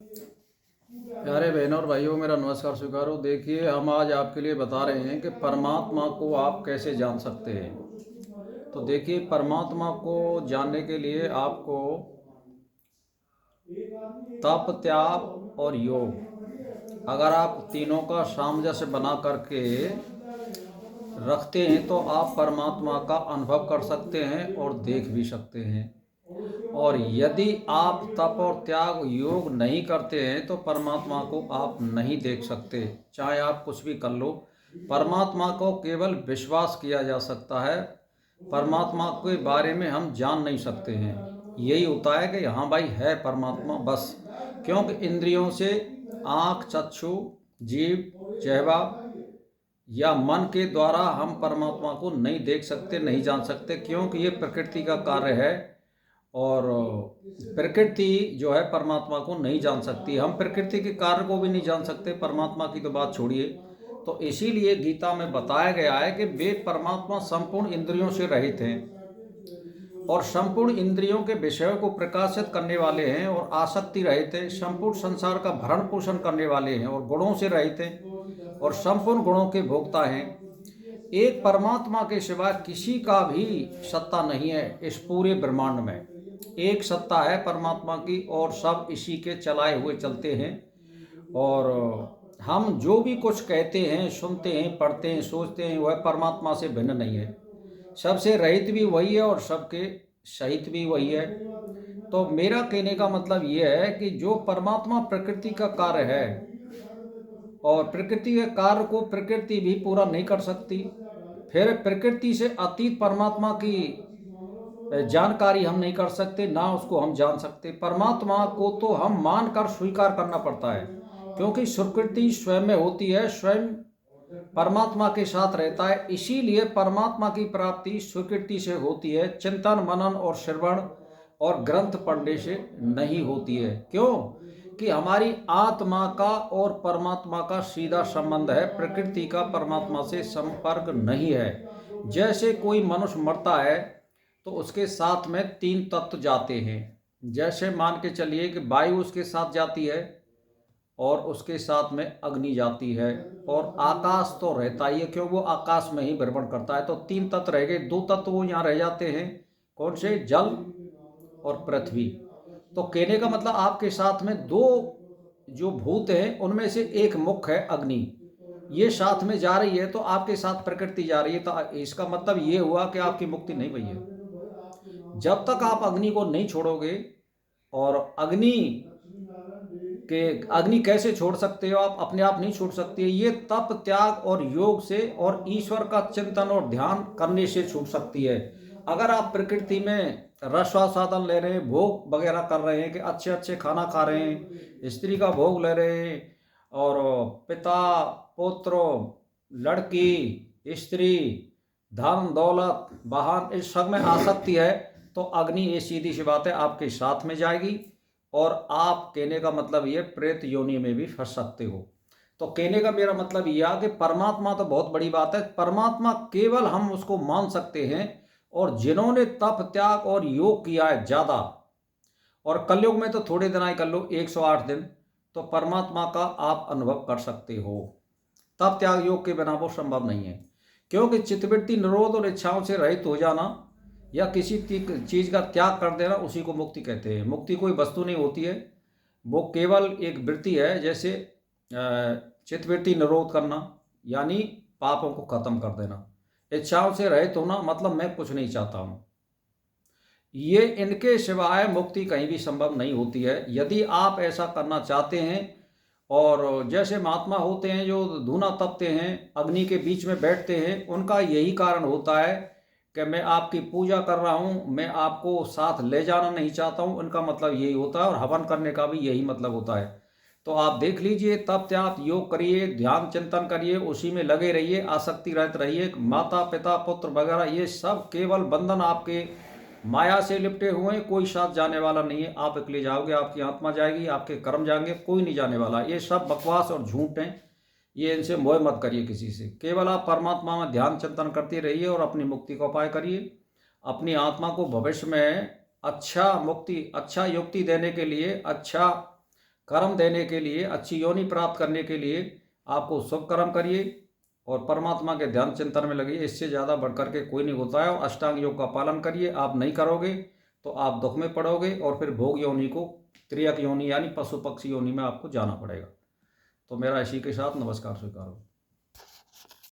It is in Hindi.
प्यारे बहनों और भाइयों, मेरा नमस्कार स्वीकारो। देखिए, हम आज आपके लिए बता रहे हैं कि परमात्मा को आप कैसे जान सकते हैं। तो देखिए, परमात्मा को जानने के लिए आपको तप, त्याग और योग, अगर आप तीनों का सामंजस्य बना करके रखते हैं तो आप परमात्मा का अनुभव कर सकते हैं और देख भी सकते हैं। और यदि आप तप और त्याग योग नहीं करते हैं तो परमात्मा को आप नहीं देख सकते, चाहे आप कुछ भी कर लो। परमात्मा को केवल विश्वास किया जा सकता है, परमात्मा के बारे में हम जान नहीं सकते हैं। यही होता है कि हाँ भाई है परमात्मा, बस। क्योंकि इंद्रियों से आँख, चक्षु, जीव, जिह्वा या मन के द्वारा हम परमात्मा को नहीं देख सकते, नहीं जान सकते, क्योंकि ये प्रकृति का कार्य है। और प्रकृति जो है परमात्मा को नहीं जान सकती। हम प्रकृति के कार्य को भी नहीं जान सकते, परमात्मा की तो बात छोड़िए। तो इसीलिए गीता में बताया गया है कि वे परमात्मा संपूर्ण इंद्रियों से रहित हैं और संपूर्ण इंद्रियों के विषयों को प्रकाशित करने वाले हैं और आसक्ति रहित हैं, संपूर्ण संसार का भरण पोषण करने वाले हैं और गुणों से रहित हैं और संपूर्ण गुणों के भोक्ता हैं। एक परमात्मा के सिवा किसी का भी सत्ता नहीं है इस पूरे ब्रह्मांड में। एक सत्ता है परमात्मा की और सब इसी के चलाए हुए चलते हैं। और हम जो भी कुछ कहते हैं, सुनते हैं, पढ़ते हैं, सोचते हैं, वह परमात्मा से भिन्न नहीं है। सबसे रहित भी वही है और सबके सहित भी वही है। तो मेरा कहने का मतलब यह है कि जो परमात्मा प्रकृति का कार्य है और प्रकृति के कार्य को प्रकृति भी पूरा नहीं कर सकती, फिर प्रकृति से अतीत परमात्मा की जानकारी हम नहीं कर सकते, ना उसको हम जान सकते। परमात्मा को तो हम मानकर स्वीकार करना पड़ता है, क्योंकि सुकृति स्वयं में होती है, स्वयं परमात्मा के साथ रहता है। इसीलिए परमात्मा की प्राप्ति स्वीकृति से होती है, चिंतन, मनन और श्रवण और ग्रंथ पढ़ने से नहीं होती है। क्यों? कि हमारी आत्मा का और परमात्मा का सीधा संबंध है, प्रकृति का परमात्मा से संपर्क नहीं है। जैसे कोई मनुष्य मरता है तो उसके साथ में तीन तत्व जाते हैं। जैसे मान के चलिए कि वायु उसके साथ जाती है और उसके साथ में अग्नि जाती है और आकाश तो रहता ही है, क्यों वो आकाश में ही भ्रमण करता है। तो तीन तत्व रह गए, दो तत्व वो यहाँ रह जाते हैं। कौन से? जल और पृथ्वी। तो कहने का मतलब आपके साथ में दो जो भूत हैं उनमें से एक मुख्य है अग्नि, ये साथ में जा रही है, तो आपके साथ प्रकृति जा रही है। तो इसका मतलब ये हुआ कि आपकी मुक्ति नहीं हुई है जब तक आप अग्नि को नहीं छोड़ोगे। और अग्नि कैसे छोड़ सकते हो? आप अपने आप नहीं छोड़ सकते। ये तप, त्याग और योग से और ईश्वर का चिंतन और ध्यान करने से छूट सकती है। अगर आप प्रकृति में रसास्वादन ले रहे हैं, भोग वगैरह कर रहे हैं कि अच्छे अच्छे खाना खा रहे हैं, स्त्री का भोग ले रहे हैं और पिता, पुत्र, लड़की, स्त्री, धन, दौलत, वाहन, इस सब में आसक्ति है, तो अग्नि, ये सीधी सी बात है, आपके साथ में जाएगी और आप, कहने का मतलब ये, प्रेत योनि में भी फंस सकते हो। तो कहने का मेरा मतलब यह कि परमात्मा तो बहुत बड़ी बात है, परमात्मा केवल हम उसको मान सकते हैं और जिन्होंने तप, त्याग और योग किया है ज़्यादा, और कलयुग में तो थोड़े दिन ही कर लो, 108 दिन, तो परमात्मा का आप अनुभव कर सकते हो। तप, त्याग, योग के बिना वो संभव नहीं है। क्योंकि चित्तवृत्ति निरोध और इच्छाओं से रहित हो जाना या किसी चीज़ का त्याग कर देना, उसी को मुक्ति कहते हैं। मुक्ति कोई वस्तु नहीं होती है, वो केवल एक वृत्ति है। जैसे चित्तवृत्ति निरोध करना यानी पापों को खत्म कर देना, इच्छाओं से रहित होना मतलब मैं कुछ नहीं चाहता हूँ। ये इनके सिवाय मुक्ति कहीं भी संभव नहीं होती है। यदि आप ऐसा करना चाहते हैं, और जैसे महात्मा होते हैं जो धूना तपते हैं, अग्नि के बीच में बैठते हैं, उनका यही कारण होता है कि मैं आपकी पूजा कर रहा हूँ, मैं आपको साथ ले जाना नहीं चाहता हूँ। उनका मतलब यही होता है और हवन करने का भी यही मतलब होता है। तो आप देख लीजिए, तप, त्याग, योग करिए, ध्यान चिंतन करिए, उसी में लगे रहिए, आसक्ति रहित रहिए। माता, पिता, पुत्र वगैरह ये सब केवल बंधन आपके माया से लिपटे हुए हैं, कोई साथ जाने वाला नहीं है। आप अकेले जाओगे, आपकी आत्मा जाएगी, आपके कर्म जाएंगे, कोई नहीं जाने वाला। ये सब बकवास और झूठ हैं, ये इनसे मोह मत करिए किसी से। केवल आप परमात्मा में ध्यान चिंतन करते रहिए और अपनी मुक्ति का उपाय करिए। अपनी आत्मा को भविष्य में अच्छा मुक्ति, अच्छा युक्ति देने के लिए, अच्छा कर्म देने के लिए, अच्छी योनि प्राप्त करने के लिए आपको शुभ कर्म करिए और परमात्मा के ध्यान चिंतन में लगिए। इससे ज़्यादा बढ़ कर के कोई नहीं होता है। और अष्टांग योग का पालन करिए। आप नहीं करोगे तो आप दुख में पड़ोगे और फिर भोग योनि को, त्रियक योनि यानी पशु पक्षी योनि में आपको जाना पड़ेगा। तो मेरा इसी के साथ नमस्कार स्वीकार हो।